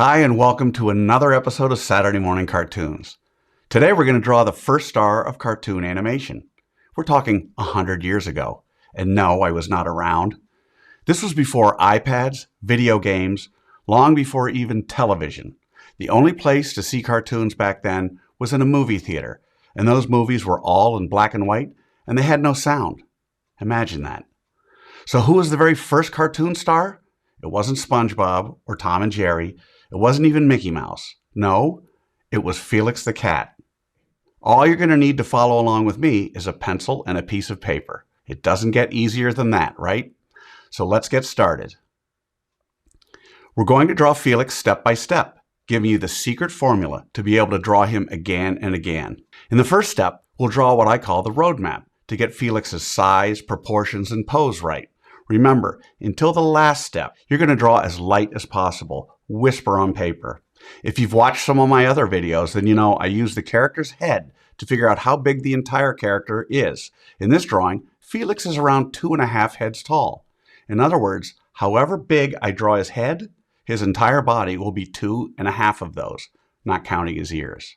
Hi, and welcome to another episode of Saturday Morning Cartoons. Today we're going to draw the first star of cartoon animation. We're talking 100 years ago. And no, I was not around. This was before iPads, video games, long before even television. The only place to see cartoons back then was in a movie theater, and those movies were all in black and white, and they had no sound. Imagine that. So who was the very first cartoon star? It wasn't SpongeBob or Tom and Jerry. It wasn't even Mickey Mouse. No, it was Felix the Cat. All you're going to need to follow along with me is a pencil and a piece of paper. It doesn't get easier than that, right? So let's get started. We're going to draw Felix step by step, giving you the secret formula to be able to draw him again and again. In the first step, we'll draw what I call the roadmap to get Felix's size, proportions, and pose right. Remember, until the last step, you're going to draw as light as possible, whisper on paper. If you've watched some of my other videos, then you know I use the character's head to figure out how big the entire character is. In this drawing, Felix is around 2.5 heads tall. In other words, however big I draw his head, his entire body will be 2.5 of those, not counting his ears.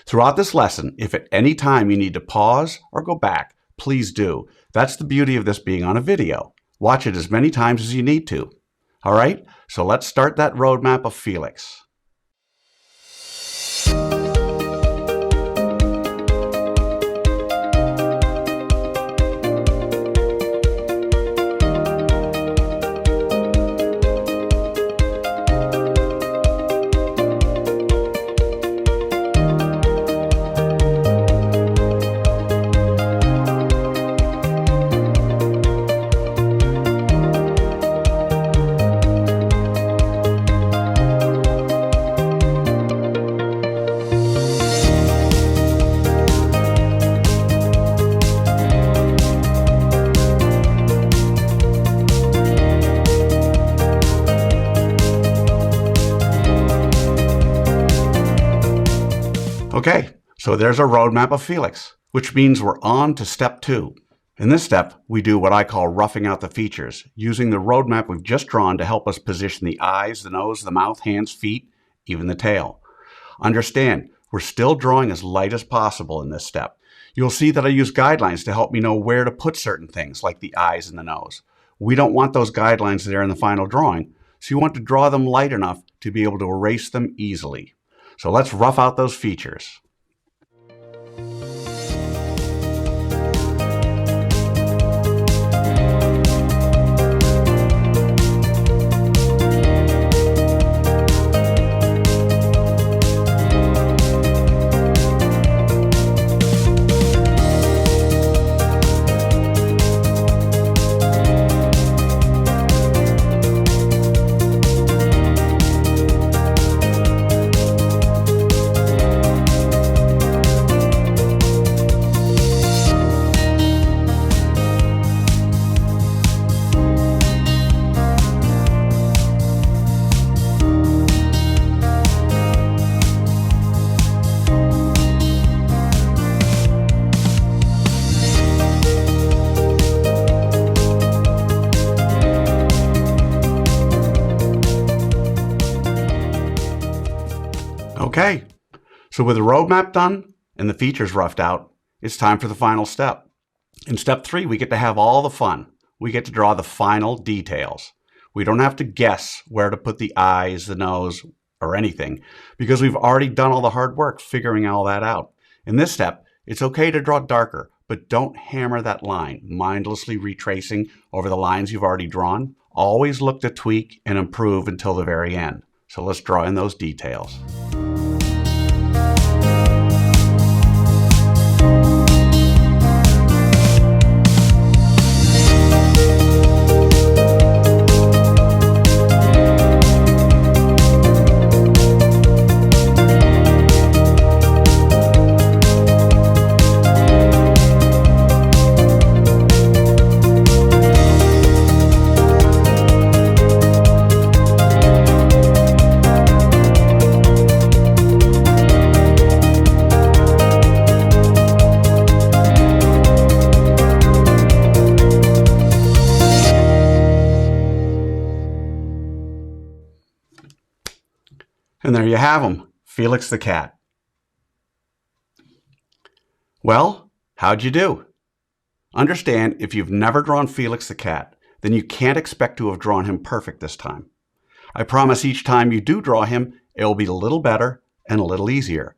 Throughout this lesson, if at any time you need to pause or go back, please do. That's the beauty of this being on a video. Watch it as many times as you need to. All right, so let's start that roadmap of Felix. Okay, so there's our roadmap of Felix, which means we're on to step 2. In this step, we do what I call roughing out the features, using the roadmap we've just drawn to help us position the eyes, the nose, the mouth, hands, feet, even the tail. Understand, we're still drawing as light as possible in this step. You'll see that I use guidelines to help me know where to put certain things, like the eyes and the nose. We don't want those guidelines there in the final drawing, so you want to draw them light enough to be able to erase them easily. So let's rough out those features. Okay, so with the roadmap done and the features roughed out, it's time for the final step. In step 3, we get to have all the fun. We get to draw the final details. We don't have to guess where to put the eyes, the nose, or anything, because we've already done all the hard work figuring all that out. In this step, it's okay to draw darker, but don't hammer that line, mindlessly retracing over the lines you've already drawn. Always look to tweak and improve until the very end. So let's draw in those details. And there you have him, Felix the Cat. Well, how'd you do? Understand, if you've never drawn Felix the Cat, then you can't expect to have drawn him perfect this time. I promise each time you do draw him, it will be a little better and a little easier.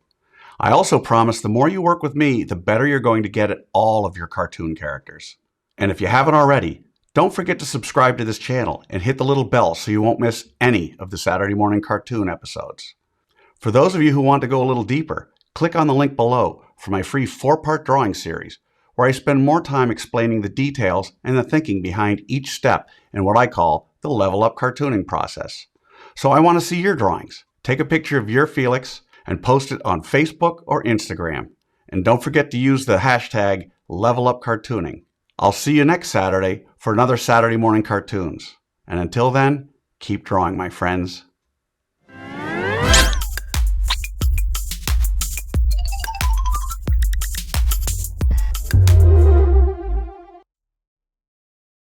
I also promise the more you work with me, the better you're going to get at all of your cartoon characters. And if you haven't already, don't forget to subscribe to this channel and hit the little bell so you won't miss any of the Saturday morning cartoon episodes. For those of you who want to go a little deeper, click on the link below for my free 4-part drawing series, where I spend more time explaining the details and the thinking behind each step in what I call the level up cartooning process. So I want to see your drawings. Take a picture of your Felix and post it on Facebook or Instagram. And don't forget to use the hashtag #LevelUpCartooning. I'll see you next Saturday for another Saturday morning cartoons. And until then, keep drawing, my friends.